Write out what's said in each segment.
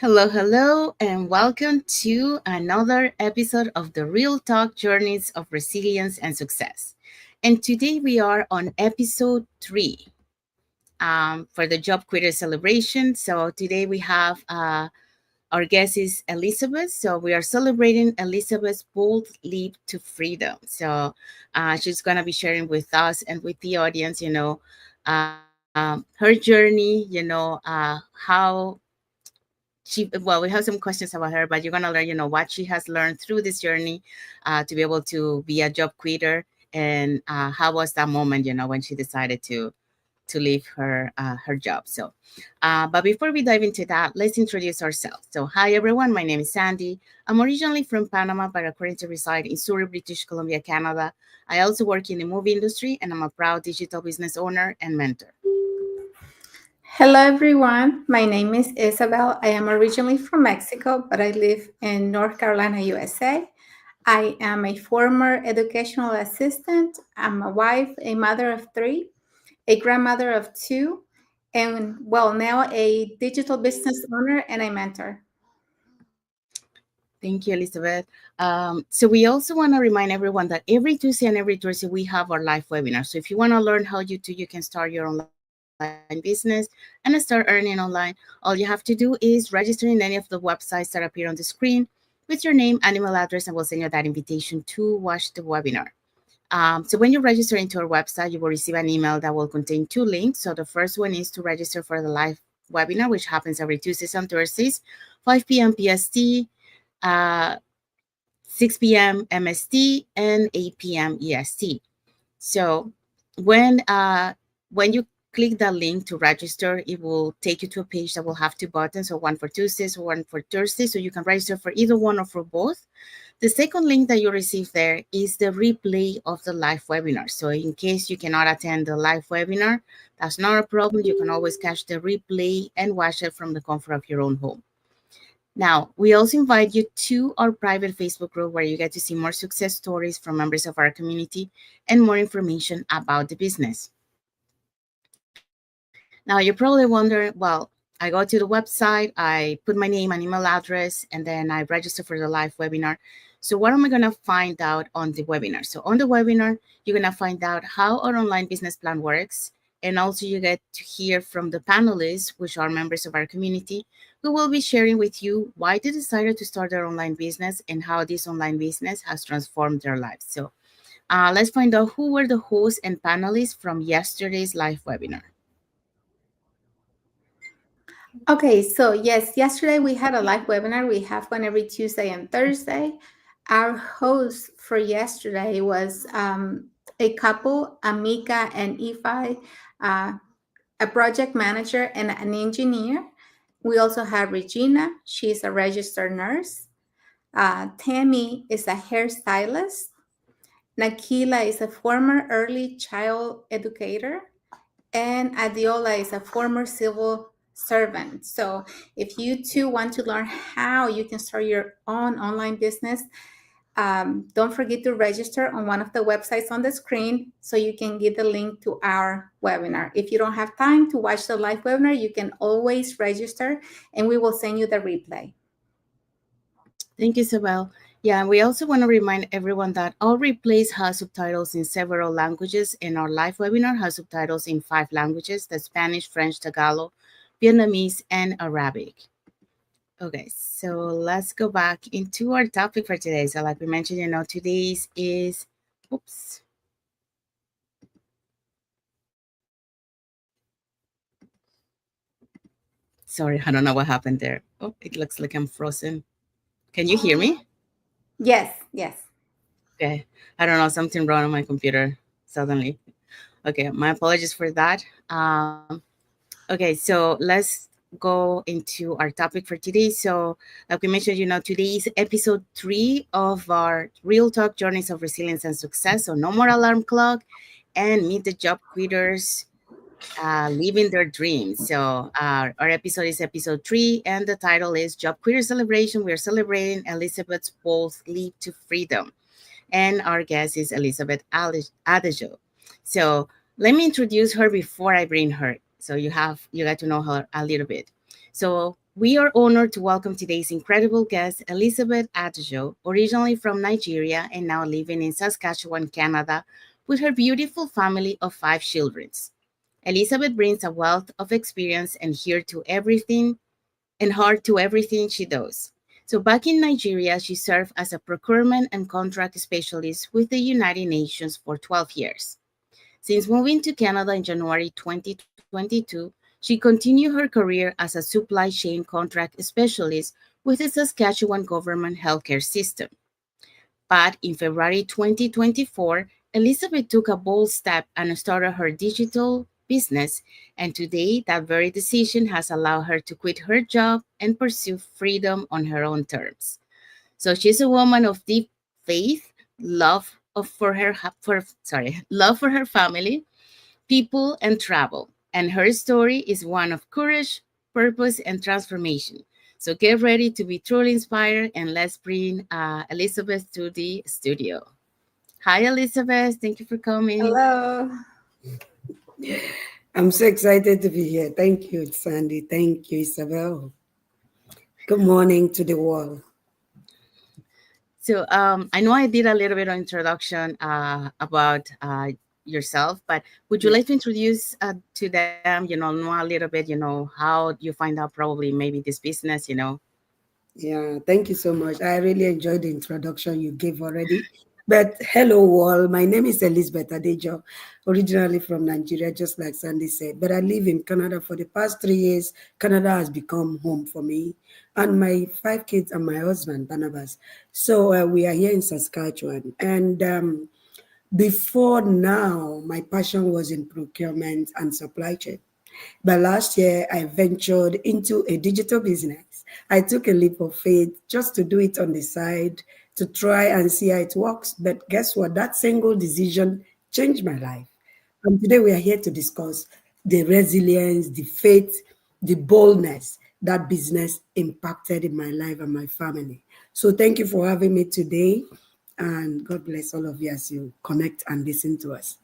Hello, and welcome to another episode of the Real Talk Journeys of Resilience and Success. And today we are on episode 3 for the Job Quitter Celebration. So today we have our guest is Elizabeth. So we are celebrating Elizabeth's bold leap to freedom. So she's going to be sharing with us and with the audience, her journey, how we have some questions about her, but you're gonna learn, what she has learned through this journey to be able to be a job quitter, and how was that moment, when she decided to leave her job. So, but before we dive into that, let's introduce ourselves. So, hi everyone, my name is Sandy. I'm originally from Panama, but I currently reside in Surrey, British Columbia, Canada. I also work in the movie industry, and I'm a proud digital business owner and mentor. Hello, everyone. My name is Isabel. I am originally from Mexico, but I live in North Carolina, USA. I am a former educational assistant. I'm a wife, a mother of three, a grandmother of two, and now a digital business owner and a mentor. Thank you, Elizabeth. So we also want to remind everyone that every Tuesday and every Thursday we have our live webinar. So if you want to learn how you can start your online business and start earning online, all you have to do is register in any of the websites that appear on the screen with your name and email address, and we'll send you that invitation to watch the webinar. So when you register into our website, you will receive an email that will contain 2 links. So the first one is to register for the live webinar, which happens every Tuesdays and Thursdays, 5 p.m. PST, uh, 6 p.m. MST, and 8 p.m. EST. So when you click that link to register, it will take you to a page that will have 2 buttons, so one for Tuesdays, one for Thursdays. So you can register for either one or for both. The second link that you receive there is the replay of the live webinar. So in case you cannot attend the live webinar, that's not a problem. You can always catch the replay and watch it from the comfort of your own home. Now, we also invite you to our private Facebook group where you get to see more success stories from members of our community and more information about the business. Now, you're probably wondering, well, I go to the website, I put my name and email address, and then I register for the live webinar. So what am I going to find out on the webinar? So on the webinar, you're going to find out how our online business plan works. And also you get to hear from the panelists, which are members of our community, who will be sharing with you why they decided to start their online business and how this online business has transformed their lives. So let's find out who were the hosts and panelists from yesterday's live webinar. Okay, so yes, yesterday we had a live webinar. We have one every Tuesday and Thursday. Our host for yesterday was a couple, Amika and Ify, uh, a project manager and an engineer. We also have Regina. She's a registered nurse. Tammy is a hairstylist. Nakila is a former early child educator. And Adiola is a former civil servant. So if you too want to learn how you can start your own online business, don't forget to register on one of the websites on the screen so you can get the link to our webinar. If you don't have time to watch the live webinar, you can always register and we will send you the replay. Thank you, Isabel. Yeah, and we also want to remind everyone that our replays have subtitles in several languages, and our live webinar has subtitles in 5 languages: the Spanish, French, Tagalog, Vietnamese, and Arabic. Okay, so let's go back into our topic for today. So like we mentioned, today's is, oops. Sorry, I don't know what happened there. Oh, it looks like I'm frozen. Can you hear me? Yes, yes. Okay. I don't know, something wrong on my computer suddenly. Okay, my apologies for that. Okay, so let's go into our topic for today. So, like we mentioned, today is episode 3 of our Real Talk Journeys of Resilience and Success. So, no more alarm clock and meet the job quitters living their dreams. So, our episode is episode 3, and the title is Job Quitter Celebration. We're celebrating Elizabeth's bold leap to freedom. And our guest is Elizabeth Adejo. So let me introduce her before I bring her. So you get to know her a little bit. So we are honored to welcome today's incredible guest, Elizabeth Adejo, originally from Nigeria and now living in Saskatchewan, Canada, with her beautiful family of 5 children. Elizabeth brings a wealth of experience and heart to everything she does. So back in Nigeria, she served as a procurement and contract specialist with the United Nations for 12 years. Since moving to Canada in January 2022, she continued her career as a supply chain contract specialist with the Saskatchewan government healthcare system. But in February 2024, Elizabeth took a bold step and started her digital business. And today, that very decision has allowed her to quit her job and pursue freedom on her own terms. So she's a woman of deep faith, love for her family, people, and travel. And her story is one of courage, purpose, and transformation. So get ready to be truly inspired, and let's bring Elizabeth to the studio. Hi, Elizabeth. Thank you for coming. Hello. I'm so excited to be here. Thank you, Sandy. Thank you, Isabel. Good morning to the world. So I know I did a little bit of introduction about yourself, but would you Yeah. like to introduce to them, know a little bit, how you find out probably maybe this business. Yeah, thank you so much. I really enjoyed the introduction you gave already. But hello, world. My name is Elizabeth Adejo, originally from Nigeria, just like Sandy said. But I live in Canada for the past 3 years. Canada has become home for me and my 5 kids and my husband, Barnabas. So we are here in Saskatchewan. And before now, my passion was in procurement and supply chain. But last year, I ventured into a digital business. I took a leap of faith just to do it on the side to try and see how it works. But guess what? That single decision changed my life. And today we are here to discuss the resilience, the faith, the boldness that business impacted in my life and my family. So thank you for having me today. And God bless all of you as you connect and listen to us.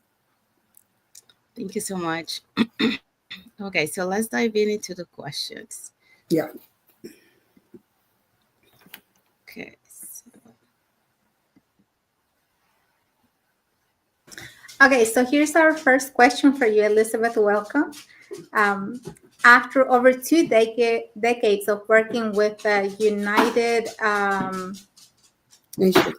Thank you so much. Okay, so let's dive into the questions. Yeah. Okay. So, Okay, so here's our first question for you, Elizabeth. Welcome. Um, After over two decades of working with the United Nation.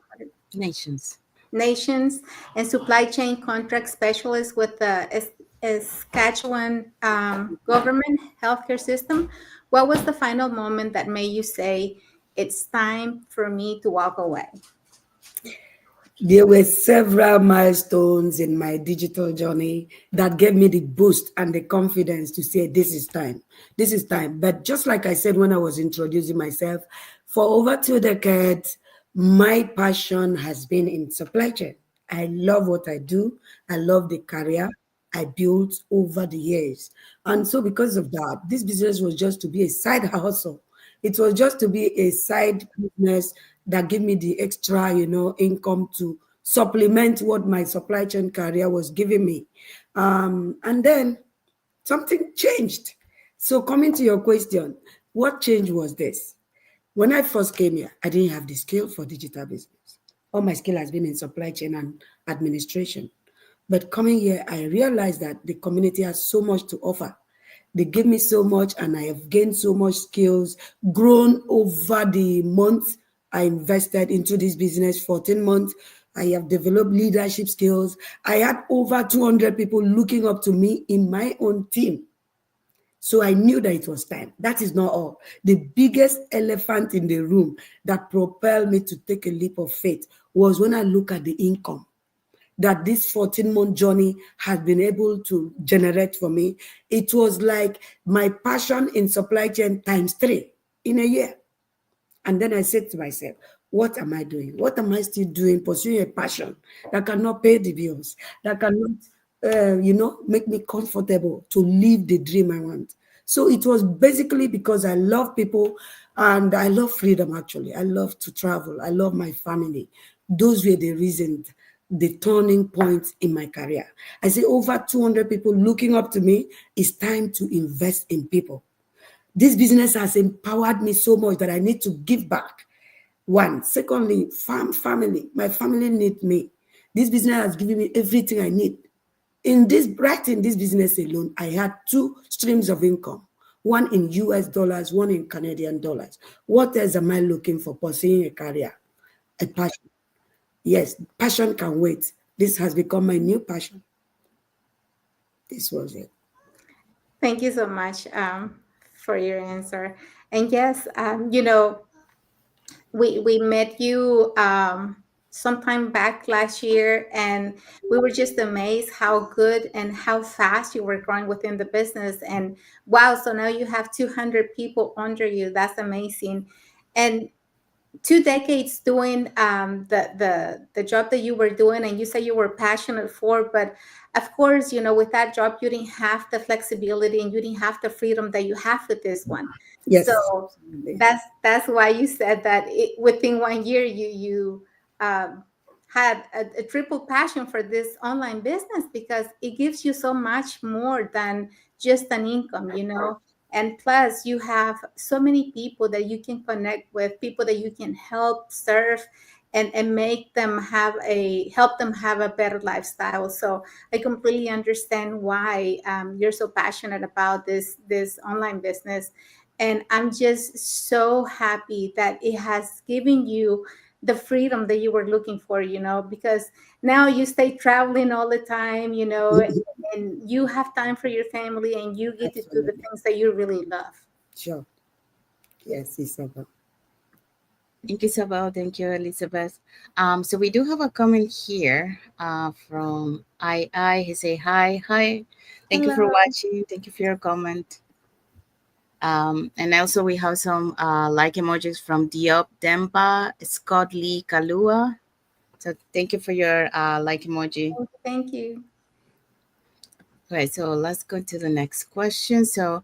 nations. Nations and supply chain contract specialist with the Saskatchewan government healthcare system, what was the final moment that made you say, it's time for me to walk away? There were several milestones in my digital journey that gave me the boost and the confidence to say, this is time. This is time. But just like I said when I was introducing myself, for over 2 decades, my passion has been in supply chain. I love what I do. I love the career I built over the years. And so, because of that, this business was just to be a side hustle. It was just to be a side business that gave me the extra, income to supplement what my supply chain career was giving me. And then something changed. So, coming to your question, what change was this? When I first came here, I didn't have the skill for digital business. All my skill has been in supply chain and administration. But coming here, I realized that the community has so much to offer. They gave me so much, and I have gained so much skills, grown over the months I invested into this business, 14 months. I have developed leadership skills. I had over 200 people looking up to me in my own team. So I knew that it was time. That is not all. The biggest elephant in the room that propelled me to take a leap of faith was when I look at the income that this 14-month journey has been able to generate for me. It was like my passion in supply chain times 3 in a year. And then I said to myself, what am I doing? What am I still doing? Pursuing a passion that cannot pay the bills, that cannot, make me comfortable to live the dream I want. So it was basically because I love people and I love freedom, actually. I love to travel. I love my family. Those were the reasons, the turning points in my career. I say over 200 people looking up to me. It's time to invest in people. This business has empowered me so much that I need to give back. One. Secondly, family. My family need me. This business has given me everything I need. In this business alone, I had two streams of income. One in US dollars, one in Canadian dollars. What else am I looking for pursuing a career? A passion. Yes, passion can wait. This has become my new passion. This was it. Thank you so much for your answer. And yes, we met you sometime back last year, and we were just amazed how good and how fast you were growing within the business. And wow, so now you have 200 people under you. That's amazing. And 2 decades doing the job that you were doing, and you say you were passionate for, but of course, with that job you didn't have the flexibility and you didn't have the freedom that you have with this one. Yes. So Absolutely. that's why you said that within 1 year you had a triple passion for this online business, because it gives you so much more than just an income. And plus you have so many people that you can connect with, people that you can help serve, and make them help them have a better lifestyle. So I completely understand why you're so passionate about this online business. And I'm just so happy that it has given you the freedom that you were looking for, because now you stay traveling all the time, and you have time for your family, and you get to do the Absolutely. things that you really love. Sure. Yes, Isabel. Thank you, Isabel. Thank you, Elizabeth. So we do have a comment here from I. He say hi, hi. Thank you for Hello. watching. Thank you for your comment. And also we have some like emojis from Diop Demba, Scott Lee Kalua. So thank you for your like emoji. Thank you. Right. So let's go to the next question. So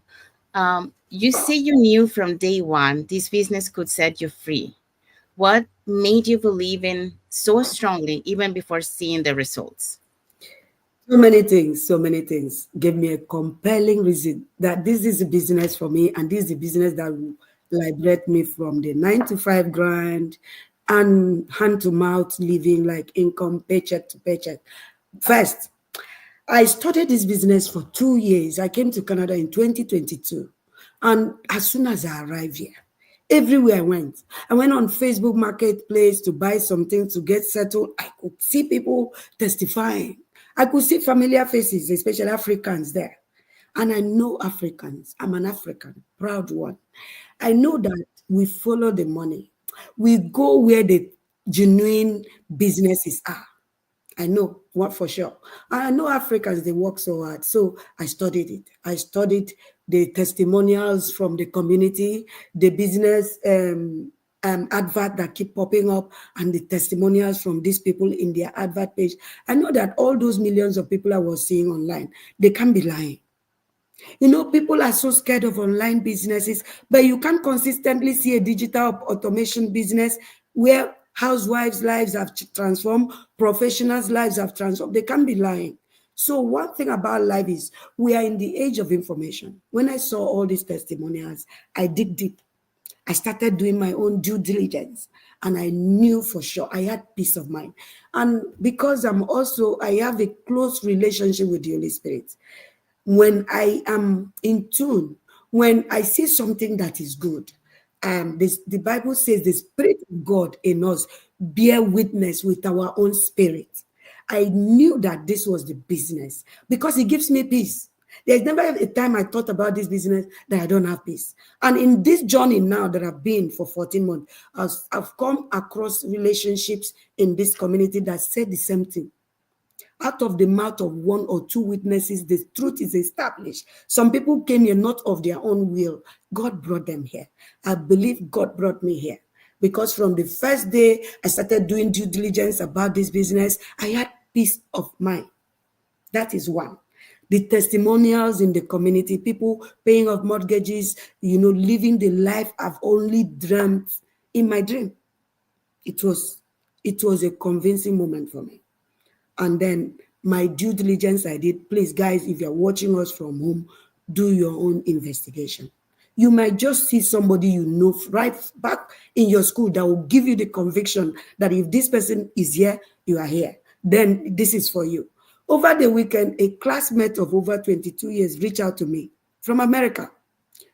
you say you knew from day one this business could set you free. What made you believe in so strongly even before seeing the results? So many things, so many things gave me a compelling reason that this is a business for me, and this is a business that will liberate me from the 9 to 5 grind and hand to mouth living, like income paycheck to paycheck. First, I started this business for 2 years. I came to Canada in 2022. And as soon as I arrived here, everywhere I went on Facebook Marketplace to buy something to get settled. I could see people testifying. I could see familiar faces, especially Africans there. And I know Africans. I'm an African, proud one. I know that we follow the money. We go where the genuine businesses are. I know what for sure. I know Africans, they work so hard. So I studied it. I studied the testimonials from the community, the business advert that keep popping up, and the testimonials from these people in their advert page. I know that all those millions of people I was seeing online, they can't be lying. People are so scared of online businesses, but you can't consistently see a digital automation business where housewives' lives have transformed, professionals' lives have transformed. They can't be lying. So, one thing about life is we are in the age of information. When I saw all these testimonials, I dig deep. I started doing my own due diligence, and I knew for sure I had peace of mind. And because I have a close relationship with the Holy Spirit, when I am in tune, when I see something that is good, the Bible says the Spirit of God in us bear witness with our own spirit. I knew that this was the business because it gives me peace. There's never a time I thought about this business that I don't have peace. And in this journey now that I've been for 14 months, I've come across relationships in this community that said the same thing. Out of the mouth of one or two witnesses, the truth is established. Some people came here not of their own will. God brought them here. I believe God brought me here because from the first day I started doing due diligence about this business, I had peace of mind. That is one. The testimonials in the community, people paying off mortgages, living the life I've only dreamt in my dream. It was, it was a convincing moment for me. And then my due diligence I did. Please, guys, if you're watching us from home, do your own investigation. You might just see somebody you know right back in your school that will give you the conviction that if this person is here, you are here. Then this is for you. Over the weekend, a classmate of over 22 years reached out to me from America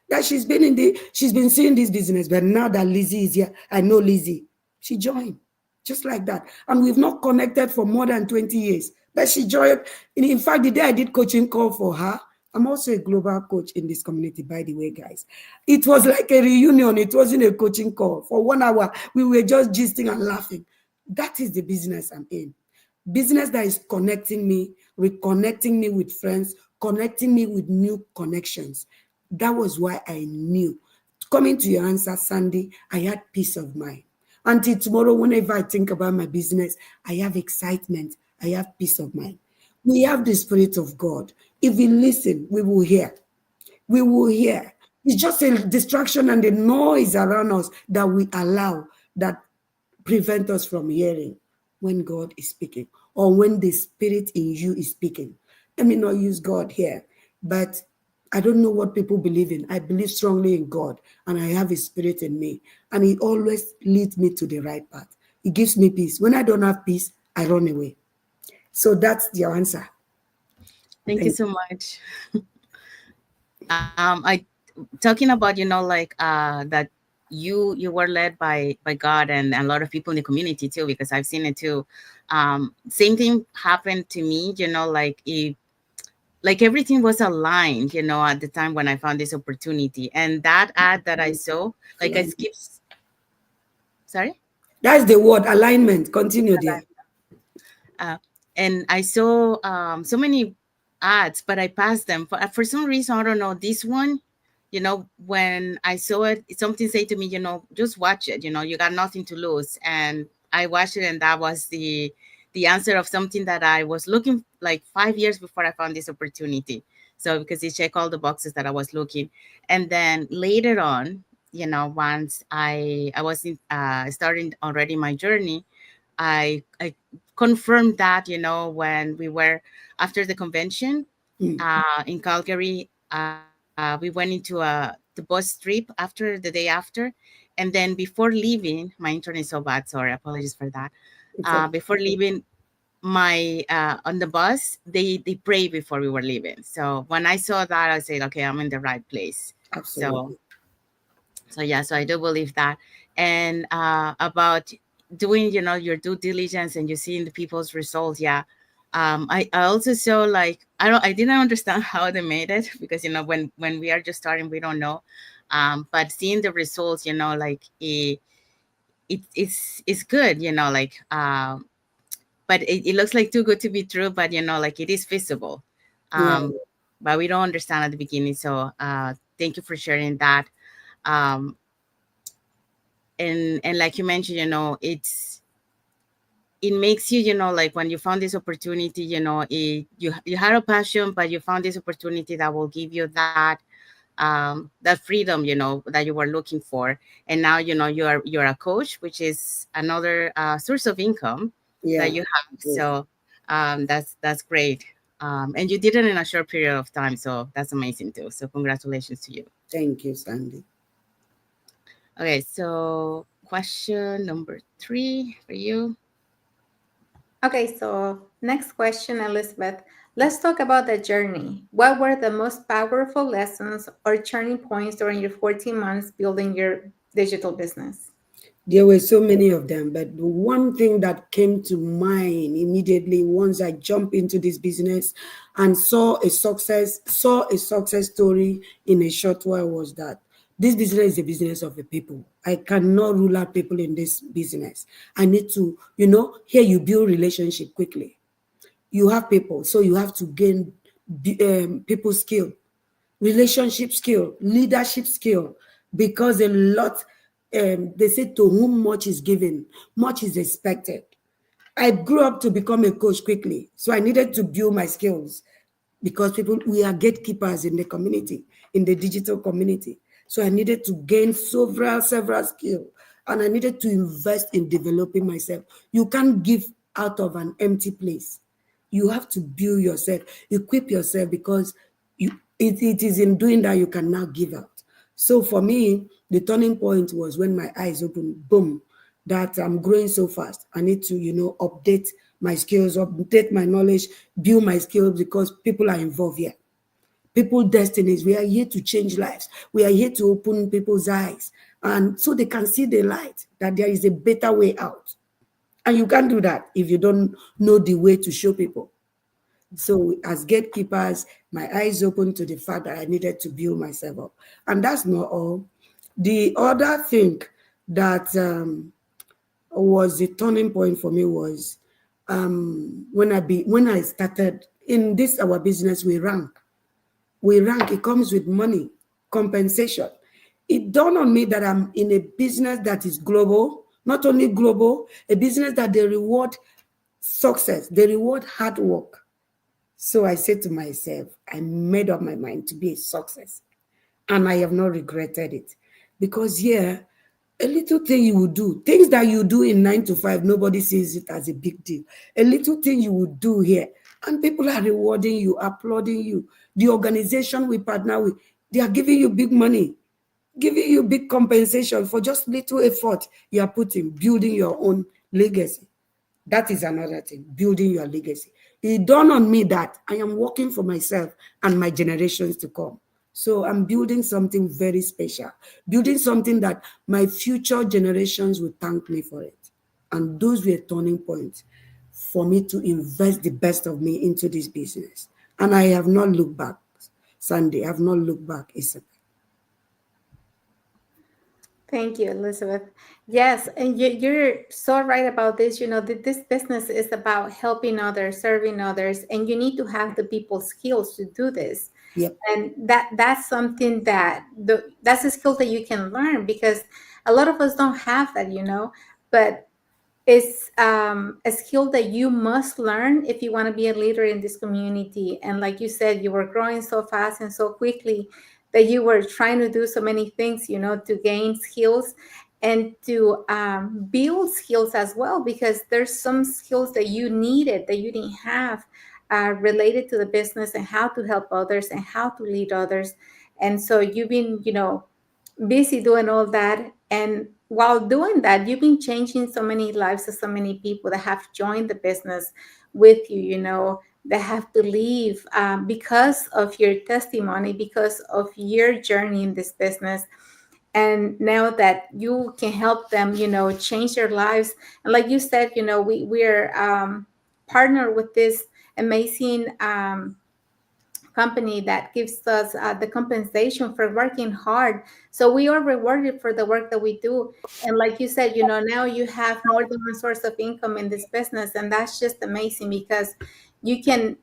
that she's been seeing this business, but now that Lizzie is here, I know Lizzie. She joined just like that. And we've not connected for more than 20 years. But she joined. In fact, the day I did coaching call for her, I'm also a global coach in this community, by the way, guys. It was like a reunion. It wasn't a coaching call. For 1 hour, we were just gisting and laughing. That is the business I'm in. Business that is connecting me, reconnecting me with friends, connecting me with new connections. That was why I knew. Coming to your answer, Sandy, I had peace of mind. Until tomorrow, whenever I think about my business, I have excitement. I have peace of mind. We have the Spirit of God. If we listen, we will hear. We will hear. It's just a distraction and the noise around us that we allow that prevent us from hearing when God is speaking or when the Spirit in you is speaking. Let me not use God here, but I don't know what people believe in. I believe strongly in God and I have His Spirit in me, and He always leads me to the right path. He gives me peace. When I don't have peace, I run away. So that's the answer. Thank you Thank so much. I talking about, like that you were led by God and a lot of people in the community too, because I've seen it too. Same thing happened to me, like like everything was aligned, at the time when I found this opportunity. And that ad that I saw, like I you. skipped, sorry? That's the word alignment. Continue there. uh, and I saw so many ads, but I passed them for some reason. I don't know. This one, when I saw it, something said to me, just watch it. You got nothing to lose. And I watched it, and that was the answer of something that I was looking like 5 years before I found this opportunity. So because it checked all the boxes that I was looking, and then later on, once I was starting already my journey, I confirmed that, when we were after the convention Mm. in Calgary. We went into the bus trip after the day after, and then before leaving, my internet is so bad. Sorry, apologies for that. It's okay. Before leaving, my on the bus, they prayed before we were leaving. So when I saw that, I said, okay, I'm in the right place. So Absolutely. yeah, so I do believe that. And about doing, your due diligence and you seeing the people's results. Yeah. I also saw, like, I didn't understand how they made it, because when we are just starting, we don't know. But seeing the results, like it's good, like but it looks like too good to be true, but like it is feasible. Yeah. um but we don't understand at the beginning. So thank you for sharing that. um and like you mentioned, it makes you, like when you found this opportunity, you had a passion, but you found this opportunity that will give you that freedom, that you were looking for. And now, you're a coach, which is another source of income that Yeah. you have. Yeah. So that's great. And you did it in a short period of time, so that's amazing too. So congratulations to you. Thank you, Sandy. Okay, so question number 3 for you. Okay, so next question, Elizabeth. Let's talk about the journey. What were the most powerful lessons or turning points during your 14 months building your digital business? There were so many of them, but the one thing that came to mind immediately once I jumped into this business and saw a success story in a short while was that this business is a business of the people. I cannot rule out people in this business. I need to, here you build relationship quickly. You have people, so you have to gain people skill, relationship skill, leadership skill, because a lot, they say to whom much is given, much is expected. I grew up to become a coach quickly, so I needed to build my skills because we are gatekeepers in the community, in the digital community. So I needed to gain several skills, and I needed to invest in developing myself. You can't give out of an empty place. You have to build yourself, equip yourself, because it is in doing that you can now give out. So for me, the turning point was when my eyes opened, boom, that I'm growing so fast. I need to, update my skills, update my knowledge, build my skills because people are involved here. People destinies. We are here to change lives. We are here to open people's eyes. And so they can see the light, that there is a better way out. And you can't do that if you don't know the way to show people. So as gatekeepers, my eyes opened to the fact that I needed to build myself up. And that's not all. The other thing that was the turning point for me was when I started in this our business, we rank. We rank, it comes with money, compensation. It dawned on me that I'm in a business that is global, not only global, a business that they reward success, they reward hard work. So I said to myself, I made up my mind to be a success. And I have not regretted it. Because here, a little thing you would do, things that you do in 9 to 5, nobody sees it as a big deal. A little thing you would do here, and people are rewarding you, applauding you. The organization we partner with, they are giving you big money, giving you big compensation for just little effort you are putting, building your own legacy. That is another thing, building your legacy. It dawned on me that I am working for myself and my generations to come. So I'm building something very special, building something that my future generations will thank me for it. And those were turning points for me to invest the best of me into this business. And I have not looked back, Sandy. I have not looked back, Isabel. Thank you, Elizabeth. Yes, and you're so right about this. You know, this business is about helping others, serving others, and you need to have the people skills to do this. Yep. And that's something that's a skill that you can learn, because a lot of us don't have that, but it's a skill that you must learn if you want to be a leader in this community. And like you said, you were growing so fast and so quickly that you were trying to do so many things, to gain skills and to build skills as well, because there's some skills that you needed that you didn't have, related to the business and how to help others and how to lead others. And so you've been, busy doing all that. And while doing that, you've been changing so many lives of so many people that have joined the business with you, that have to leave, because of your testimony, because of your journey in this business. And now that you can help them, change their lives. And like you said, we're partnered with this amazing company that gives us the compensation for working hard. So we are rewarded for the work that we do. And like you said, now you have more than one source of income in this business. And that's just amazing, because you can,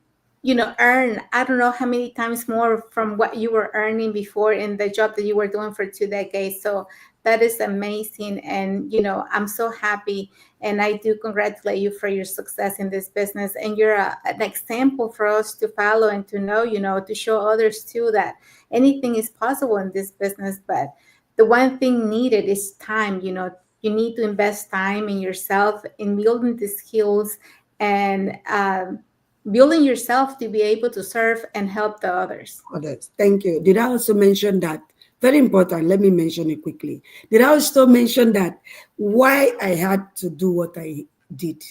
earn, I don't know how many times more from what you were earning before in the job that you were doing for 2 decades. So that is amazing. And, I'm so happy. And I do congratulate you for your success in this business. And you're an example for us to follow and to know, to show others too that anything is possible in this business. But the one thing needed is time. You need to invest time in yourself, in building the skills, and building yourself to be able to serve and help the others. Others. Thank you. Did I also mention that? Very important. Let me mention it quickly. Did I also mention that why I had to do what I did?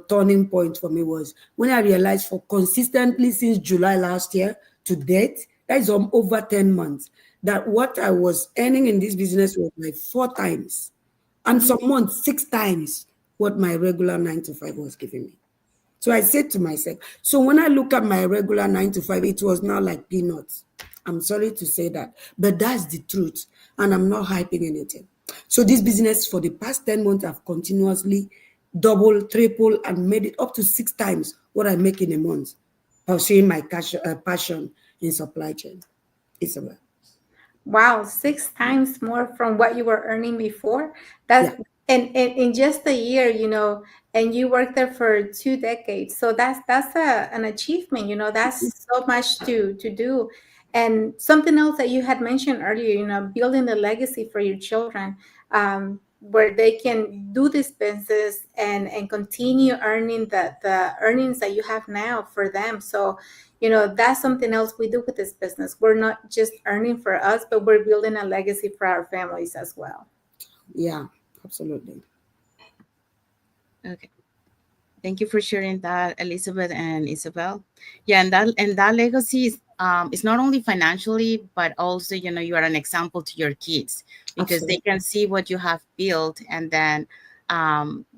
Turning point for me was when I realized for consistently since July last year to date, that is over 10 months, that what I was earning in this business was like 4 times, and some months 6 times what my regular 9 to 5 was giving me. So I said to myself, so when I look at my regular 9 to 5, it was now like peanuts. I'm sorry to say that, but that's the truth. And I'm not hyping anything. So this business for the past 10 months, I've continuously double, triple, and made it up to 6 times what I make in a month, pursuing my passion in supply chain. Isabel. Wow, 6 times more from what you were earning before. That's Yeah. and in just a year, and you worked there for 2 decades. So that's an achievement, that's so much to do. And something else that you had mentioned earlier, building a legacy for your children, where they can do this business and continue earning the earnings that you have now for them. So, That's something else we do with this business. We're not just earning for us, but we're building a legacy for our families as well. Yeah, absolutely. Okay. Thank you for sharing that, Elizabeth and Isabel. Yeah, and that legacy is not only financially, but also, you are an example to your kids because they Absolutely. can see what you have built, and then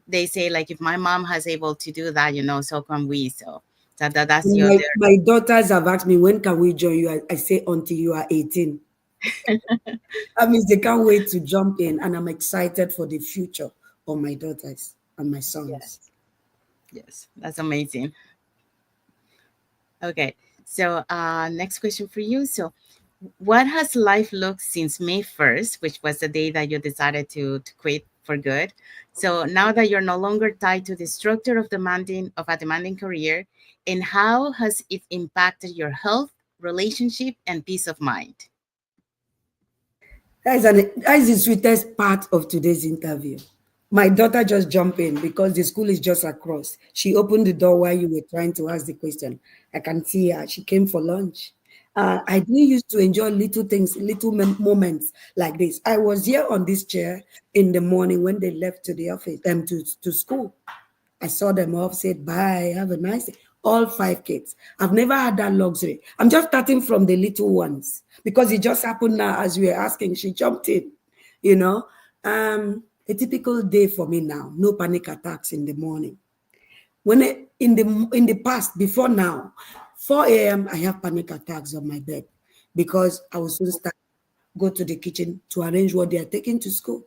they say like, if my mom has able to do that, so can we. So that's the My, other. my daughters have asked me, when can we join you? I say, until you are 18. That means they can't wait to jump in, and I'm excited for the future of my daughters and my sons. Yes, yes, that's amazing. Okay, so next question for you. So, what has life looked since May 1st, which was the day that you decided to quit for good? So now that you're no longer tied to the structure of a demanding career, and how has it impacted your health, relationship, and peace of mind? That is the sweetest part of today's interview. My daughter just jumped in because the school is just across. She opened the door while you were trying to ask the question. I can see her. She came for lunch. I didn't used to enjoy little things, little moments like this. I was here on this chair in the morning when they left to the office, to school. I saw them off, said bye, have a nice day. All five kids. I've never had that luxury. I'm just starting from the little ones because it just happened now as we were asking. She jumped in, you know. A typical day for me now. No panic attacks in the morning. In the past, before now, 4 a.m. I have panic attacks on my bed because I will soon start go to the kitchen to arrange what they are taking to school.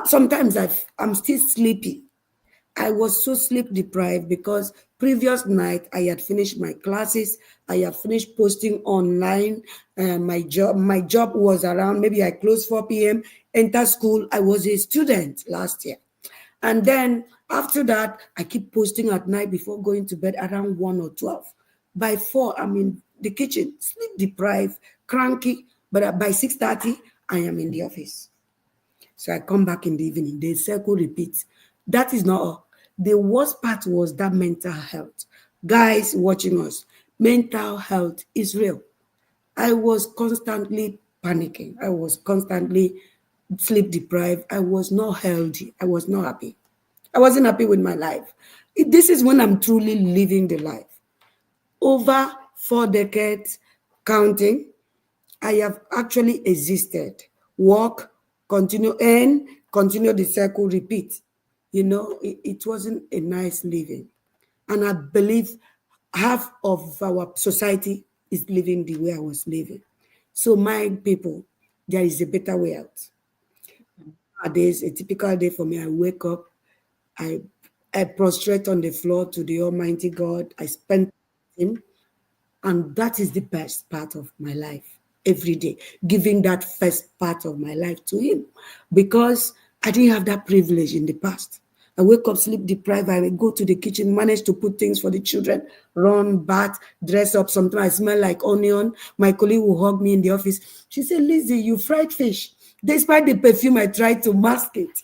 Sometimes I'm still sleepy. I was so sleep deprived because previous night I had finished my classes. I had finished posting online. My job was around, maybe I closed 4 p.m. Enter school. I was a student last year. And then after that, I keep posting at night before going to bed around 1 or 12. By 4, I'm in the kitchen, sleep deprived, cranky. But by 6:30, I am in the office. So I come back in the evening. The circle repeats. That is not all. The worst part was that mental health. Guys watching us, mental health is real. I was constantly panicking. I was constantly sleep deprived. I was not healthy. I was not happy. I wasn't happy with my life. This is when I'm truly living the life. Over 4 decades, counting, I have actually existed, walk, continue, and continue the circle, repeat. It wasn't a nice living. And I believe half of our society is living the way I was living. So, my people, there is a better way out. Nowadays, a typical day for me, I wake up, I, I prostrate on the floor to the Almighty God. I spend Him, and that is the best part of my life every day, giving that first part of my life to Him because I didn't have that privilege in the past. I wake up sleep deprived. I go to the kitchen, manage to put things for the children, run, bath, dress up. Sometimes I smell like onion. My colleague will hug me in the office. She said, Lizzie, you fried fish. Despite the perfume, I tried to mask it.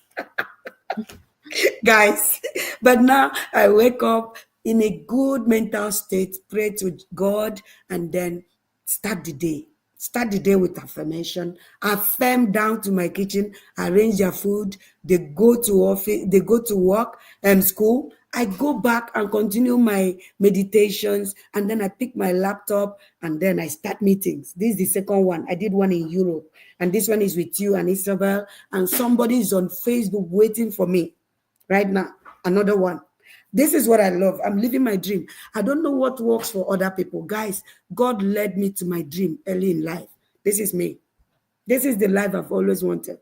Guys. But now I wake up in a good mental state, pray to God, and then start the day. Start the day with affirmation. Affirm down to my kitchen, arrange their food. They go to office, they go to work and school. I go back and continue my meditations, and then I pick my laptop and then I start meetings. This is the second one. I did one in Europe, and this one is with you and Isabel, and somebody is on Facebook waiting for me right now. Another one. This is what I love. I'm living my dream. I don't know what works for other people. Guys, God led me to my dream early in life. This is me. This is the life I've always wanted.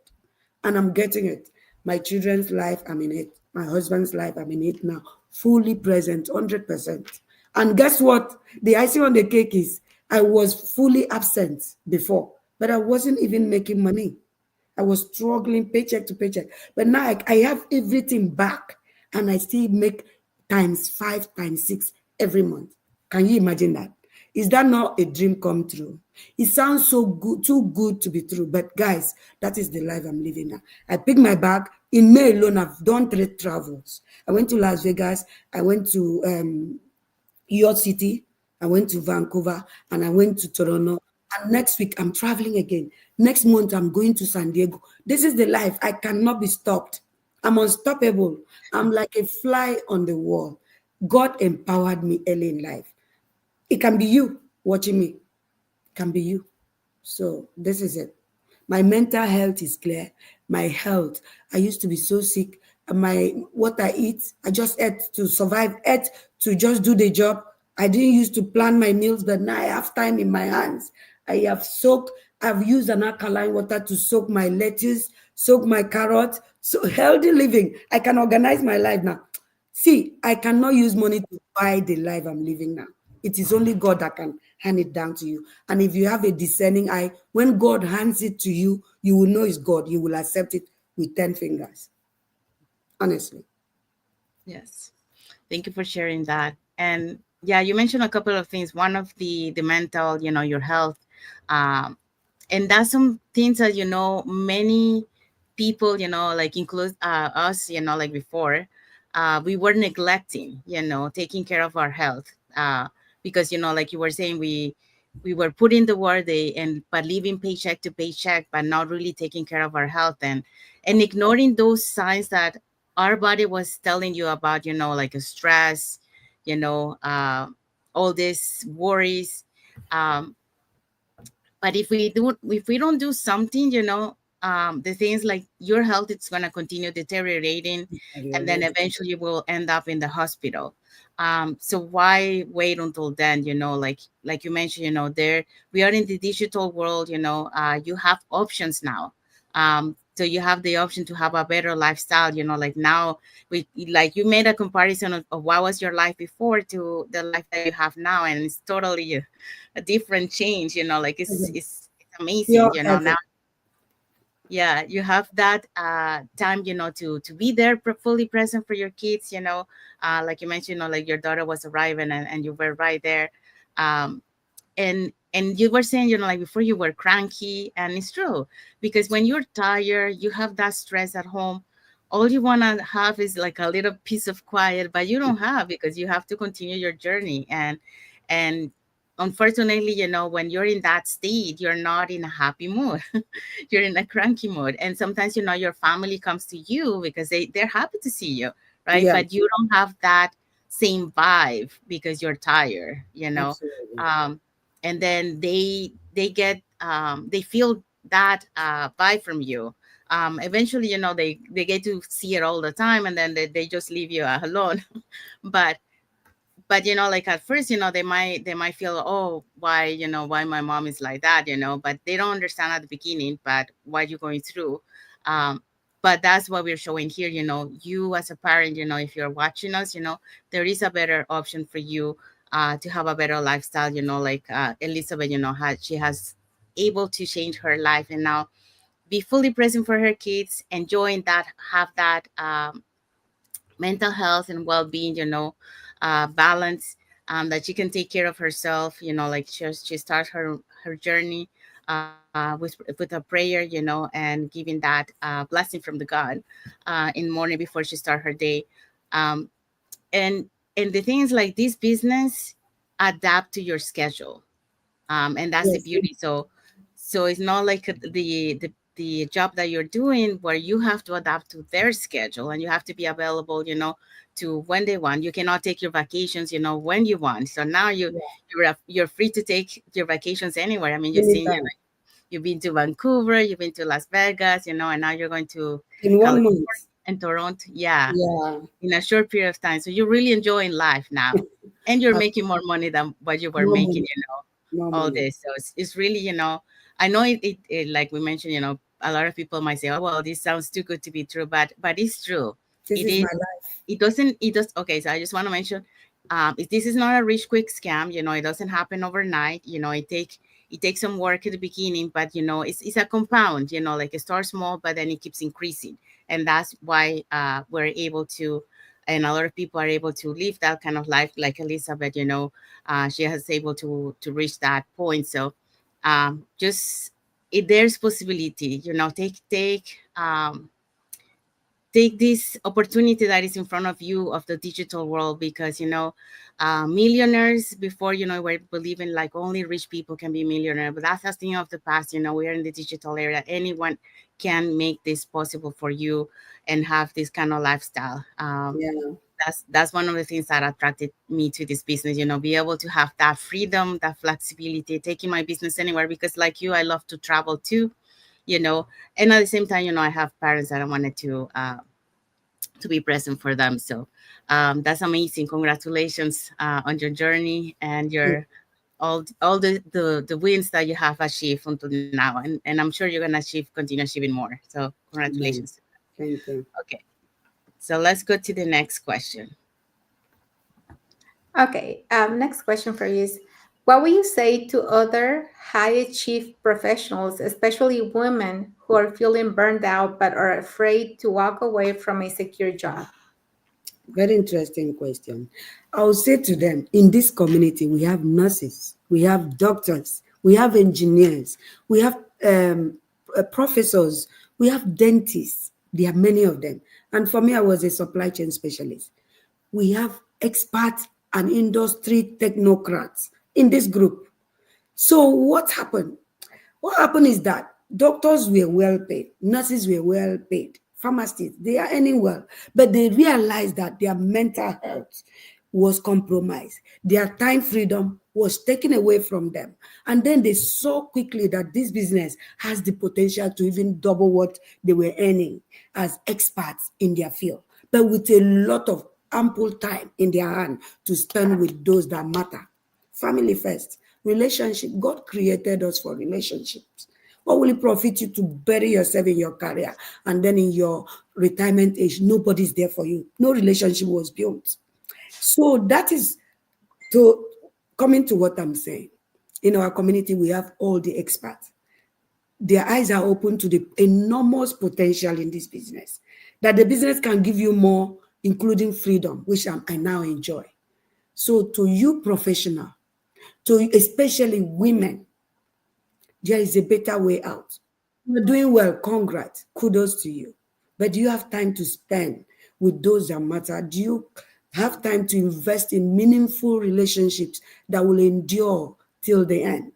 And I'm getting it. My children's life, I'm in it. My husband's life, I'm in it now. Fully present, 100%. And guess what? The icing on the cake is I was fully absent before, but I wasn't even making money. I was struggling paycheck to paycheck. But now I have everything back and I still make times 5, times 6 every month. Can you imagine that? Is that not a dream come true? It sounds so good, too good to be true. But guys, that is the life I'm living now. I picked my bag. In May alone, I've done 3 travels. I went to Las Vegas. I went to York City. I went to Vancouver and I went to Toronto. And next week I'm traveling again. Next month I'm going to San Diego. This is the life. I cannot be stopped. I'm unstoppable. I'm like a fly on the wall. God empowered me early in life. It can be you watching me. It can be you. So this is it. My mental health is clear. My health, I used to be so sick. My what I eat, I just ate to survive, ate to just do the job. I didn't used to plan my meals, but now I have time in my hands. I've used an alkaline water to soak my lettuce, soak my carrot. So healthy living. I can organize my life now. See, I cannot use money to buy the life I'm living now. It is only God that can hand it down to you. And if you have a discerning eye, when God hands it to you, you will know it's God. You will accept it with 10 fingers. Honestly. Yes. Thank you for sharing that. And yeah, you mentioned a couple of things. One of the mental, your health. Um, and that's some things that many people like include us like before we were neglecting taking care of our health because like you were saying we were putting the work day and but living paycheck to paycheck but not really taking care of our health and ignoring those signs that our body was telling you about like a stress you know uh, all these worries um, but if we don't do something the things like your health it's going to continue deteriorating and then eventually you will end up in the hospital so why wait until then like you mentioned there we are in the digital world you have options now so you have the option to have a better lifestyle like now we like you made a comparison of what was your life before to the life that you have now and it's totally a different change like it's amazing Pure heaven. now yeah you have that time to be there fully present for your kids like you mentioned like your daughter was arriving and you were right there um and you were saying like before you were cranky and it's true because when you're tired you have that stress at home all you want to have is like a little piece of quiet but you don't have because you have to continue your journey and unfortunately when you're in that state you're not in a happy mood you're in a cranky mood and sometimes your family comes to you because they're happy to see you right Yeah, but you don't have that same vibe because you're tired absolutely. um and then they get they feel that vibe from you eventually they get to see it all the time and then they just leave you alone but like at first they might feel oh why my mom is like that but they don't understand at the beginning but what you're going through um but that's what we're showing here you as a parent if you're watching us there is a better option for you to have a better lifestyle like Elizabeth she has able to change her life and now be fully present for her kids enjoying that have that mental health and well-being balance that she can take care of herself like she starts her journey with a prayer and giving that blessing from the God in the morning before she start her day um, and the thing is like this business adapt to your schedule and that's the Yes, beauty so it's not like the job that you're doing where you have to adapt to their schedule and you have to be available to when they want you cannot take your vacations when you want so now you're free to take your vacations anywhere I mean you're seeing anytime. you've been to Vancouver you've been to Las Vegas and now you're going to In one California month. and Toronto yeah Yeah, in a short period of time so you're really enjoying life now and you're making more money than what you were more making money. More all money. this. So it's really, I know it like we mentioned, a lot of people might say, oh, well, this sounds too good to be true, but it's true. This It is my is, life. it does, okay, so I just want to mention, this is not a rich quick scam, it doesn't happen overnight, it takes some work at the beginning, but, it's a compound, like it starts small, but then it keeps increasing. And that's why we're able to, and a lot of people are able to live that kind of life like Elizabeth, she has able to reach that point so just if there's possibility take take this opportunity that is in front of you of the digital world, because millionaires before, we're believing like only rich people can be millionaire, but that's a thing of the past. We are in the digital era. Anyone can make this possible for you and have this kind of lifestyle. Yeah. That's one of the things that attracted me to this business, be able to have that freedom, that flexibility, taking my business anywhere, because like you, I love to travel too, you know and at the same time, I have parents that I wanted to be present for them. So that's amazing. Congratulations on your journey and your all the wins that you have achieved until now, and I'm sure you're gonna continue achieving more. So Amen. congratulations. Thank you. Okay, so let's go to the next question. Okay, next question for you is, what would you say to other high achieved professionals, especially women who are feeling burned out but are afraid to walk away from a secure job? Very interesting question. I'll say to them, in this community, we have nurses, we have doctors, we have engineers, we have professors, we have dentists. There are many of them. And for me, I was a supply chain specialist. We have experts and industry technocrats in this group. So what happened? What happened is that doctors were well paid, nurses were well paid, pharmacists, they are earning well, but they realized that their mental health was compromised. Their time freedom was taken away from them. And then they saw quickly that this business has the potential to even double what they were earning as experts in their field, but with a lot of ample time in their hand to spend with those that matter. Family first. Relationship. God created us for relationships. What will it profit you to bury yourself in your career and then in your retirement age, nobody's there for you? No relationship was built. So that is to coming to what I'm saying. In our community, we have all the experts. Their eyes are open to the enormous potential in this business. That the business can give you more, including freedom, which I now enjoy. So to you professional, to especially women, there is a better way out. You're doing well, congrats, kudos to you. But do you have time to spend with those that matter? Do you have time to invest in meaningful relationships that will endure till the end?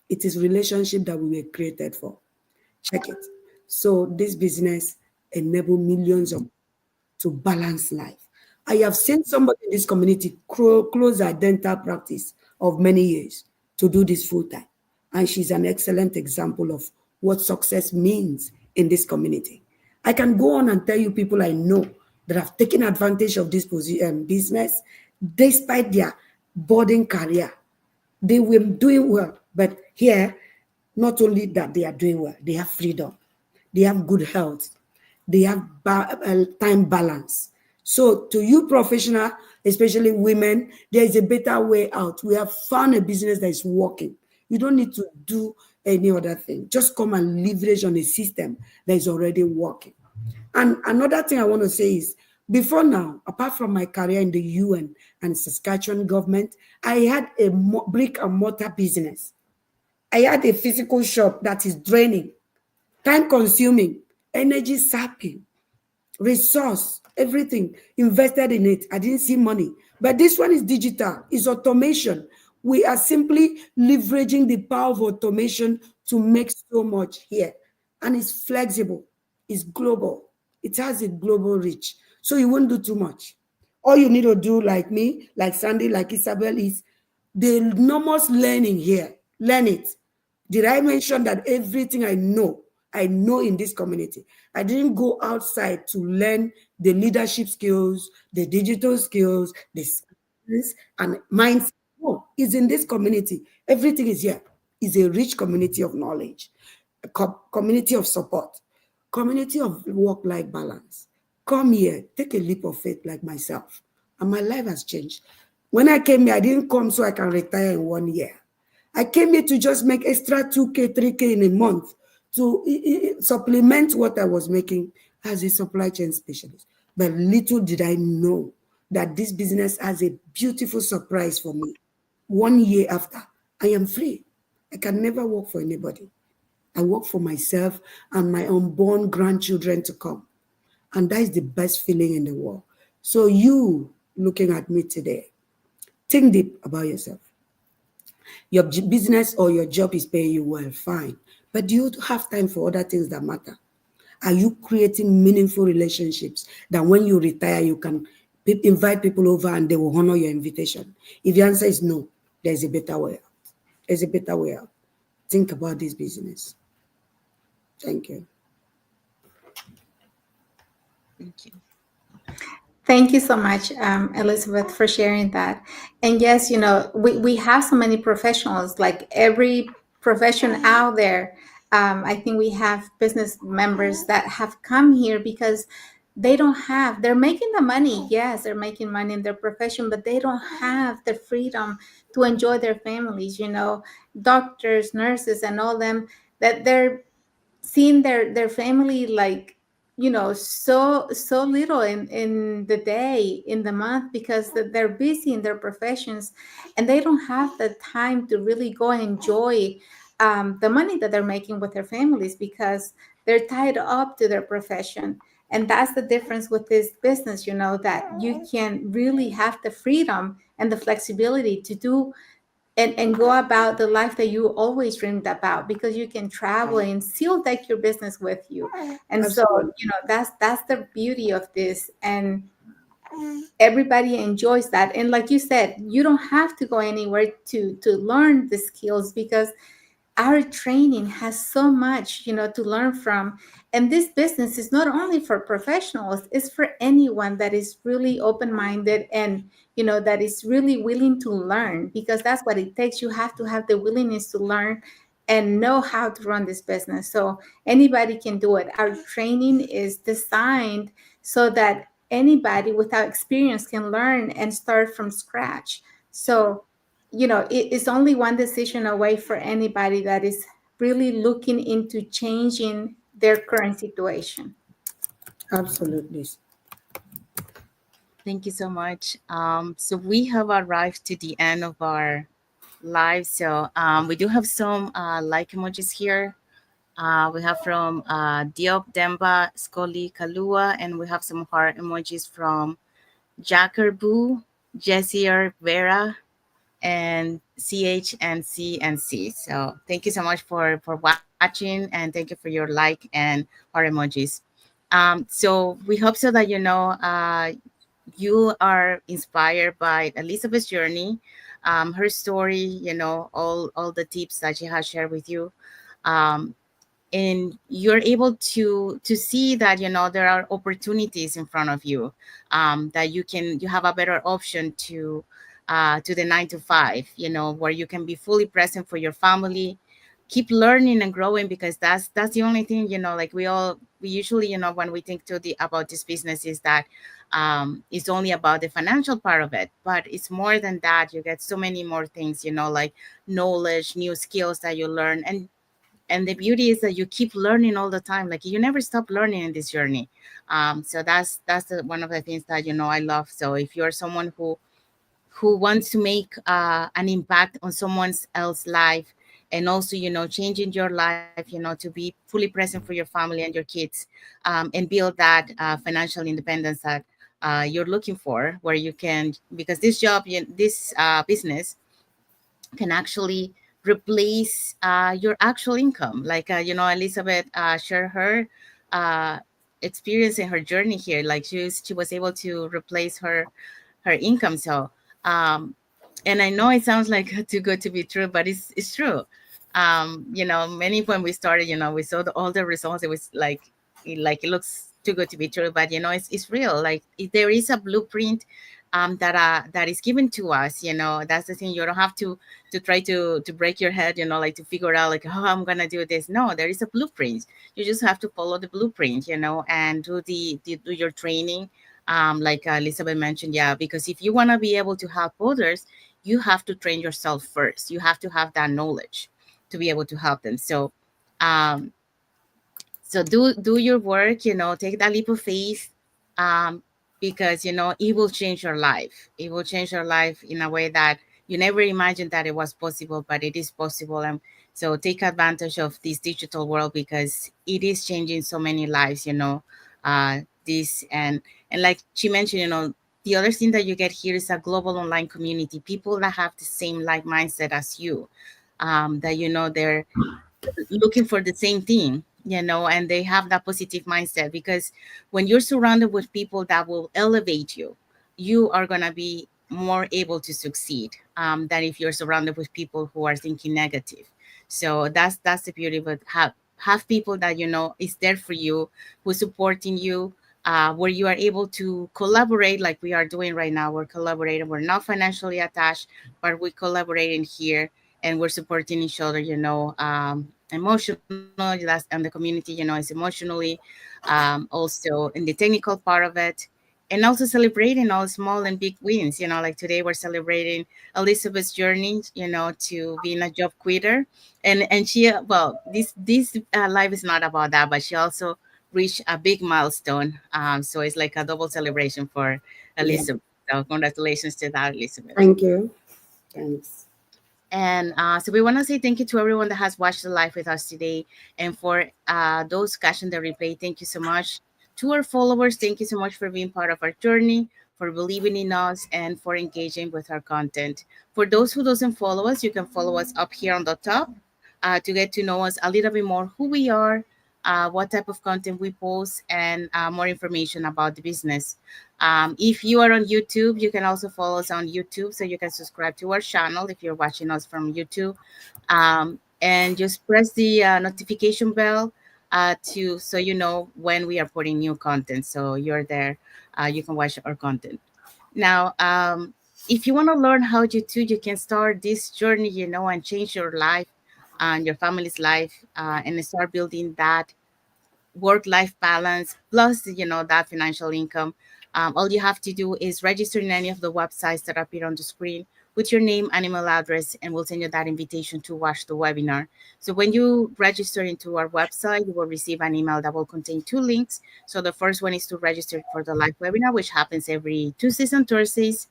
It is relationship that we were created for. Check it. So this business enable millions of to balance life. I have seen somebody in this community close her dental practice of many years to do this full time. And she's an excellent example of what success means in this community. I can go on and tell you people I know that have taken advantage of this business despite their boarding career. They were doing well, but here, not only that they are doing well, they have freedom, they have good health, they have time balance. So, to you professional, especially women, there is a better way out. We have found a business that is working. You don't need to do any other thing. Just come and leverage on a system that is already working. And another thing I want to say is, before now, apart from my career in the UN and Saskatchewan government, I had a brick and mortar business. I had a physical shop that is draining, time consuming, energy sapping, resource, everything invested in it. I didn't see money. But this one is digital, it's automation. We are simply leveraging the power of automation to make so much here. And it's flexible, it's global, it has a global reach. So you won't do too much. All you need to do, like me, like Sandy, like Isabel, is the enormous learning here. Learn it. Did I mention that everything I know in this community? I didn't go outside to learn the leadership skills, the digital skills, the skills and mindset. No, it's in this community. Everything is here. It's a rich community of knowledge, a community of support, community of work-life balance. Come here, take a leap of faith like myself. And my life has changed. When I came here, I didn't come so I can retire in 1 year. I came here to just make extra 2K, 3K in a month to supplement what I was making as a supply chain specialist. But little did I know that this business has a beautiful surprise for me. 1 year after, I am free. I can never work for anybody. I work for myself and my unborn grandchildren to come. And that is the best feeling in the world. So you looking at me today, think deep about yourself. Your business or your job is paying you well, fine. But do you have time for other things that matter? Are you creating meaningful relationships that when you retire, you can invite people over and they will honor your invitation? If the answer is no, there's a better way out. There's a better way out. Think about this business. Thank you. Thank you. Thank you so much, Elizabeth, for sharing that. And yes, we have so many professionals, like every profession out there. I think we have business members that have come here because they're making the money. Yes, they're making money in their profession, but they don't have the freedom to enjoy their families, doctors, nurses, and all them, that they're seeing their family, like, so little in the day, in the month, because they're busy in their professions, and they don't have the time to really go and enjoy the money that they're making with their families, because they're tied up to their profession. And that's the difference with this business, that you can really have the freedom and the flexibility to do and go about the life that you always dreamed about, because you can travel and still take your business with you. And so, Absolutely. that's the beauty of this. And everybody enjoys that. And like you said, you don't have to go anywhere to learn the skills, because our training has so much, to learn from. And this business is not only for professionals, it's for anyone that is really open-minded, and that is really willing to learn, because that's what it takes. You have to have the willingness to learn and know how to run this business. So anybody can do it. Our training is designed so that anybody without experience can learn and start from scratch. So it's only one decision away for anybody that is really looking into changing their current situation. Absolutely. Thank you so much. So we have arrived to the end of our live. So we do have some like emojis here. We have from Diop Demba Skoli Kalua, and we have some heart emojis from Jacker Boo, Jesse Vera, and CHNC. So thank you so much for watching, and thank you for your like and heart emojis. So we hope so that you are inspired by Elizabeth's journey, her story, all the tips that she has shared with you. Um, and you're able to see that there are opportunities in front of you, that you have a better option to the 9 to 5, where you can be fully present for your family, keep learning and growing, because that's the only thing, like we usually, when we think to the about this business, is that it's only about the financial part of it, but it's more than that. You get so many more things, like knowledge, new skills that you learn. And the beauty is that you keep learning all the time, like you never stop learning in this journey. So that's one of the things that I love. So if you're someone who wants to make an impact on someone else's life, and also changing your life, to be fully present for your family and your kids, and build that financial independence that you're looking for, where you can, because this job, this business can actually replace your actual income. Like Elizabeth shared her uh, experience in her journey here. Like she was able to replace her income. So and I know it sounds like too good to be true, but it's true. Many, when we started, we saw all the results. It was like it looks too good to be true, but it's real. Like there is a blueprint that is given to us. That's the thing. You don't have to try to break your head, like to figure out like, oh, I'm gonna do this. No, there is a blueprint. You just have to follow the blueprint, and do your training, like Elizabeth mentioned. Yeah, because if you want to be able to help others, you have to train yourself first. You have to have that knowledge to be able to help them. Um so do your work, take that leap of faith, um because it will change your life. It will change your life in a way that you never imagined that it was possible, but it is possible. And so take advantage of this digital world, because it is changing so many lives. this. And like she mentioned, the other thing that you get here is a global online community, people that have the same like mindset as you, that they're looking for the same thing, and they have that positive mindset, because when you're surrounded with people that will elevate you, you are going to be more able to succeed, than if you're surrounded with people who are thinking negative. So that's the beauty. But have people that is there for you, who's supporting you, where you are able to collaborate like we are doing right now. We're collaborating, we're not financially attached, but we're collaborating here, and we're supporting each other, emotional. That's, and the community, is emotionally, also in the technical part of it, and also celebrating all small and big wins. Like today we're celebrating Elizabeth's journey, to being a job quitter, and she, well, this life is not about that, but she also reached a big milestone. So it's like a double celebration for Yeah. Elizabeth. So congratulations to that, Elizabeth. Thank you. Thanks. And so we want to say thank you to everyone that has watched the live with us today. And for those catching the replay, thank you so much. To our followers, thank you so much for being part of our journey, for believing in us, and for engaging with our content. For those who doesn't follow us, you can follow us up here on the top, to get to know us a little bit more, who we are, what type of content we post, and more information about the business. If you are on YouTube, you can also follow us on YouTube, so you can subscribe to our channel if you're watching us from YouTube, and just press the notification bell, to so you know when we are putting new content. So you're there, you can watch our content. Now, if you want to learn how you can start this journey, and change your life and your family's life, and start building that work-life balance plus that financial income. All you have to do is register in any of the websites that appear on the screen with your name and email address, and we'll send you that invitation to watch the webinar. So when you register into our website, you will receive an email that will contain two links. So the first one is to register for the live webinar, which happens every Tuesdays and Thursdays,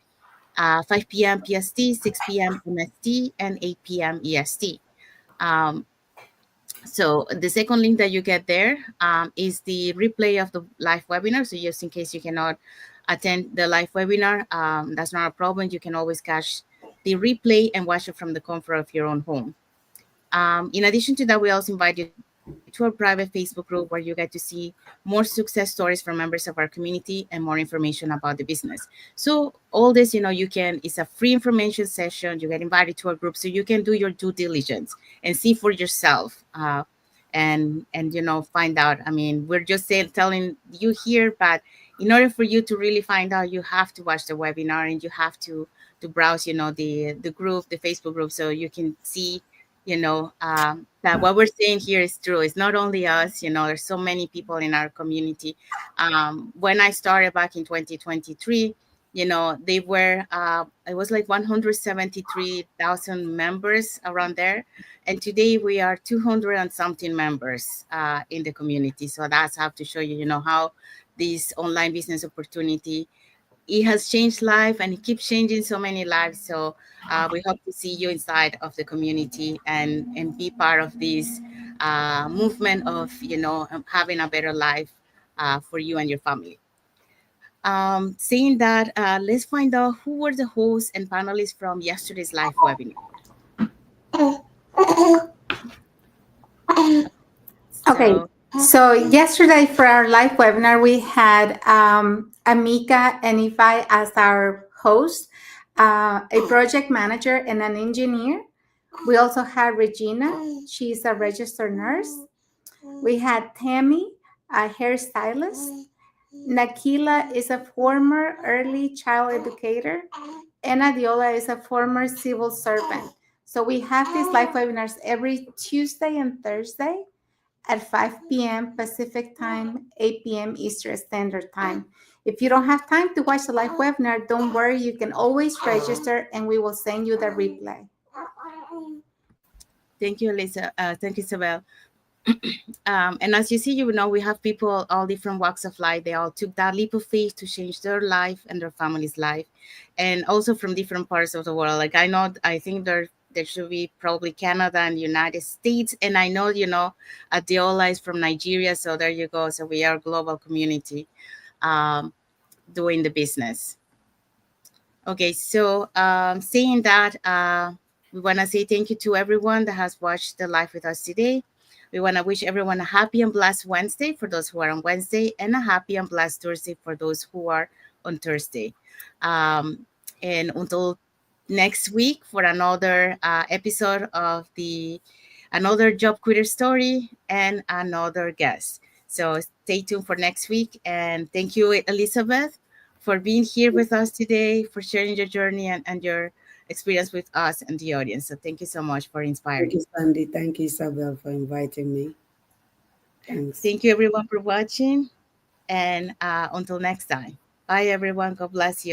5 p.m. PST, 6 p.m. MST, and 8 p.m. EST. um, so the second link that you get there, is the replay of the live webinar. So just in case you cannot attend the live webinar, that's not a problem. You can always catch the replay and watch it from the comfort of your own home. In addition to that, we also invite you to our private Facebook group, where you get to see more success stories from members of our community and more information about the business. So all this, it's a free information session. You get invited to our group, so you can do your due diligence and see for yourself, and find out. I mean, we're just telling you here, but in order for you to really find out, you have to watch the webinar, and you have to browse, the group, the Facebook group, so you can see that what we're saying here is true. It's not only us, there's so many people in our community. When I started back in 2023, they were, it was like 173,000 members around there. And today we are 200 and something members, in the community. So that's how to show you, how this online business opportunity, it has changed life, and it keeps changing so many lives. So we hope to see you inside of the community, and be part of this movement of having a better life, for you and your family. Saying that, let's find out who were the hosts and panelists from yesterday's live webinar. Okay, So so yesterday for our live webinar, we had Amika and Ify as our host, a project manager and an engineer. We also had Regina, she's a registered nurse. We had Tammy, a hairstylist. Nakila is a former early child educator, and Adiola is a former civil servant. So we have these live webinars every Tuesday and Thursday at 5 p.m. Pacific time, 8 p.m. Eastern Standard Time. If you don't have time to watch the live webinar, don't worry, you can always register and we will send you the replay. thank you, Lisa. Thank you, Isabel. And as you see, we have people all different walks of life. They all took that leap of faith to change their life and their family's life, and also from different parts of the world. Like I think there should be probably Canada and United States, and I know Adiola is from Nigeria. So there you go. So we are a global community. um, doing the business. Okay, so saying that, we want to say thank you to everyone that has watched the live with us today. We want to wish everyone a happy and blessed Wednesday for those who are on Wednesday, and a happy and blessed Thursday for those who are on Thursday. Um, and until next week for another episode of the another job quitter story and another guest. So stay tuned for next week. And thank you, Elizabeth, for being here with us today, for sharing your journey and your experience with us and the audience. So thank you so much for Thank inspiring. you, Sandy. Thank you, Isabel, for inviting me. Thanks. Thank you, everyone, for watching. And until next time, bye, everyone. God bless you.